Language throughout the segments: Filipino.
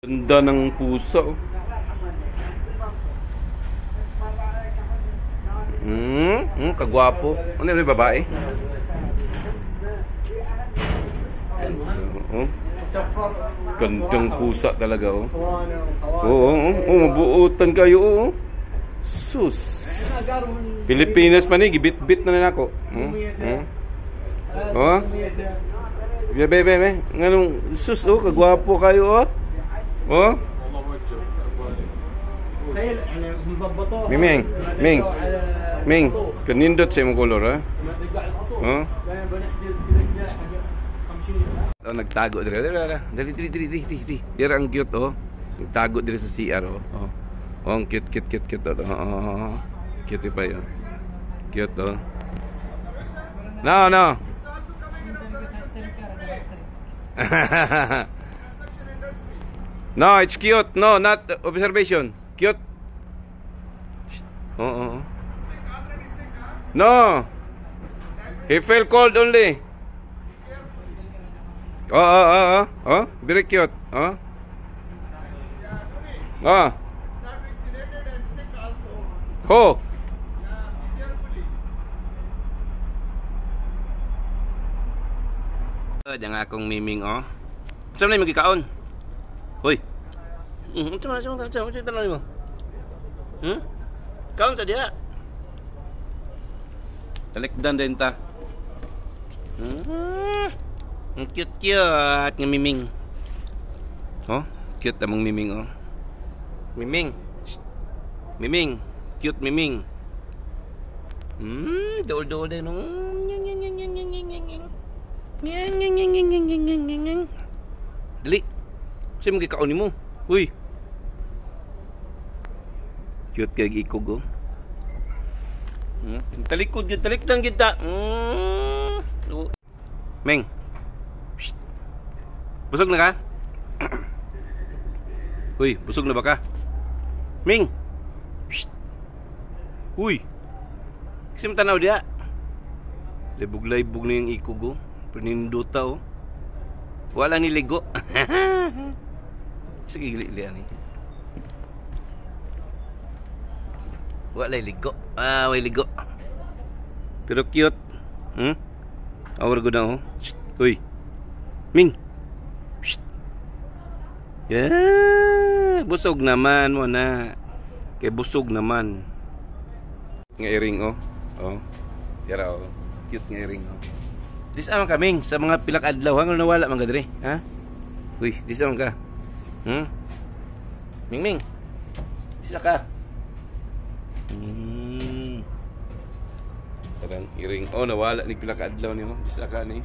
Ganda ng pusa, oh. Kagwapo. Ano yung babae? Gandang pusa talaga, oh. Mabuutan kayo, oh. Sus. Pilipinas man, gibit-bit na nila ako. Oh. Bebe. Nganong sus, oh, kagwapo kayo, oh. Oh. Ming, kanindot sa imong kolor, ha? Oh. Oh, nagtago dire. Dali. Dire ang cute, oh. Nagtago dire sa CR, oh. Oh, ang cute. Oh. Cute pa 'yon. Cute, oh. No. No, it's cute. No, not observation. Cute. Oh. No. He felt cold only. Oh. Very cute. Oh. Ho. Diyan akong miming, oh. Saan na yung magkikaon? Hoy. Saan mo? Kaon ta diya. Talikdan din ta. Ang cute ng miming. Oh, cute among miming, oh. Miming. Cute miming. Dool din, oh. Dali. Kasi magkikaon mo. Uy. Cute kay ikog, oh. Talikdan kita. Meng. Busog na ka? Uy, busog na ba ka? Ming. Uy. Kasi matanaw dia. Libog-libog na yung ikog, oh. Paninduta, oh. Wala ni ligo. Sige, gili-gilian eh. Wala ligo. May ligo. Pero cute. Awar ko na, oh. Uy. Ming. Busog naman mo na. Kay busog naman. Nga earring, oh. Oh. Yara, oh. Cute nga earring, oh. Dis amang kaming sa mga pilak adlaw hanggang nawala man gadre, ha? Uy, dis amang ka. Ming. Dis ka. Parang iring, oh, nawala ni pilak adlaw niyo, dis ka ni.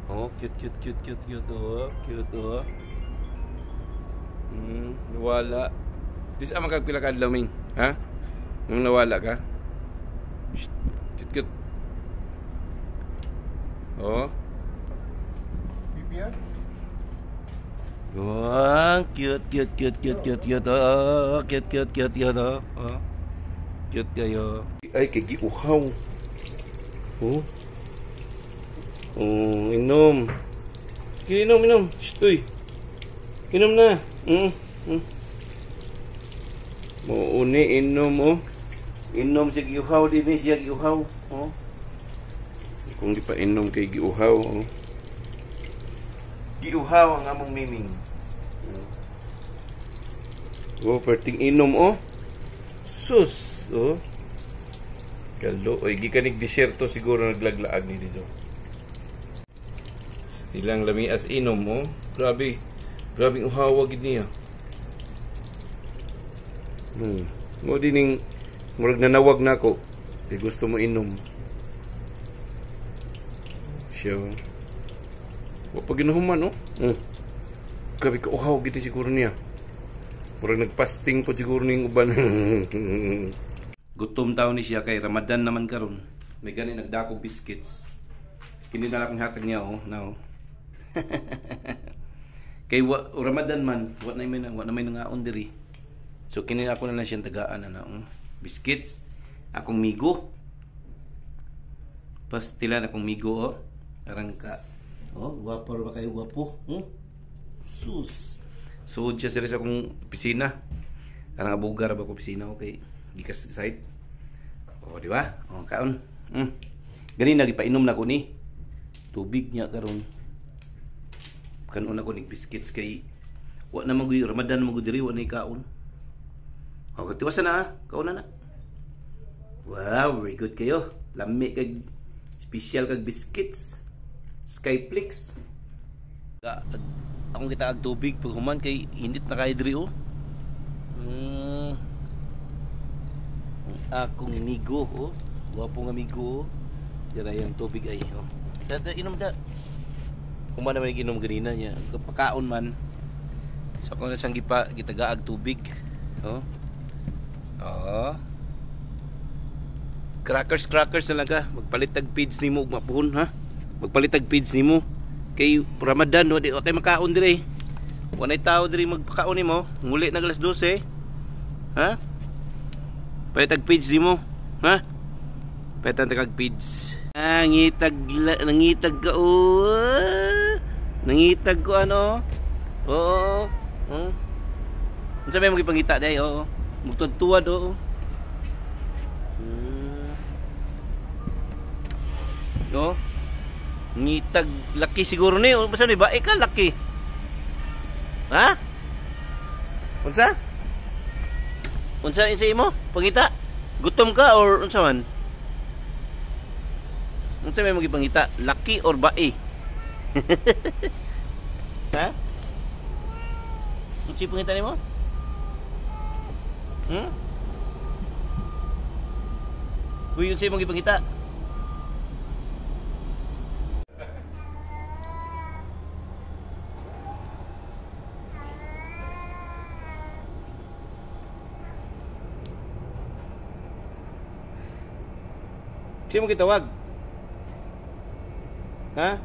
Oh, cute, oh. Cute, oh. Nawala. Dis amang ka pilak adlaw, Ming, ha? Nung nawala ka. Cute. Oh. Pipian? Wah, cute. Oh, cute. Oh. Cute kayo. Ay, kagiuhaw. Oh. Oh, inom. Inom. Uy. Inom na. Uni inom, oh. Inom si giuhaw din siya giuhaw. Oh. Kung di pa inom kay giuhaw, oh. Giuhaw ang among miming. Oh, perting inom, oh. Sus, oh. Kalo, oy, gikanig disyerto siguro naglaglaag ni dito. Stilang lamias inom, oh. Grabe uhawa gid niya. Mo dining murag nanawag nako. Kay gusto mo inom. Siya. Wa pa ginuhuman, oh. Grabe ka uhaw gid siguro niya. Murag nagpasting po siguro ning uban. Gutom taon ni siya kay Ramadan naman karon. May gani nagdakog biscuits. Kini na lang hatag niya, oh. Now. Kay Ramadan man, wa na may nangaon diri. So kini ako na lang siyang tagaan biscuits, akong migo. Pastilan akong migo, oh. Arangka. Oh, guwapo ba kayo, guwapo? Sus. Suod siya sa akong opisina. Karang abugar ba ko opisina ko kay gikas site. O, di ba? O, kaon. Gani nagipainom na ko ni. Tubig niya karon. Kanon ako ni biscuits kay wa na magoy Ramadan mo diri wa na kaon. O, tiwasan na kaon na. Wow, very good kayo. Lami kag special kag biscuits. Skyflix. Akong kita ag tubig pag human kay init na kay diri oh. Akong migo oh. Guwapong amigo oh. Dira yang tubig ay oh. Dada inom da. Human naman inom ganina niya. Kapakaon man. So kung nasang gitagaag tubig. Oh. Oh. Crackers talaga. Magpalit tag feeds nimo ug mapuhon ha. Magpalit tag feeds nimo. Kay Ramadan no di okay makaon dire. Wanay tao dire magpakaon nimo. Nguli na alas 12. Ha? Palit tag feeds nimo. Ha? Palit tag feeds. Nangitag ka nangitag ko ano. Oo. Unsa may magipangita day oo. Mugtuad oo. No? Ngitag laki siguro ni. Basta ni ba ka laki. Ha? Unsa? Unsa insay mo? Pangita? Gutom ka or unsa man? Unsa may magipangita? Laki or bae? Ha? Unsa pangita nimo? Uy, unsa may magipangita? Sino mo kitawag? Ha?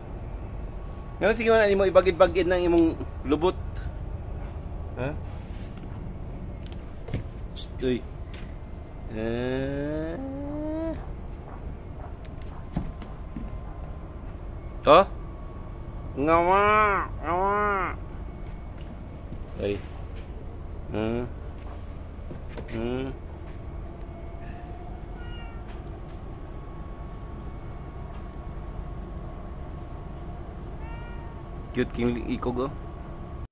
Nga sige man mo ibagid-bagid ng imong lubot. Ha? Uy. Oh? Ngawa. Ay. Cute king ikog oh.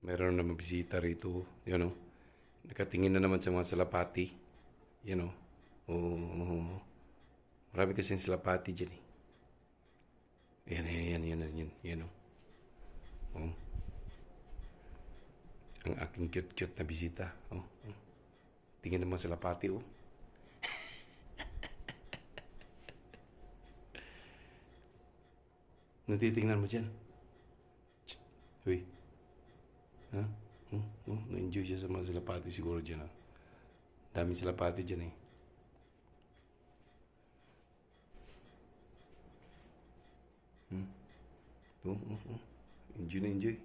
Meron naman bisita rito, you know. Nakatingin na naman sa mga salapati. You know. Oh. Marami kasi salapati dyan eh. Yan, you know. Oh. Ang aking cute na bisita. Oh. Tingin naman sa salapati oh. Natitingnan mo dyan. Uy. Ha? Na-enjoy siya sa mga silapati siguro dyan ha. Daming silapati dyan eh. Enjoy na enjoy.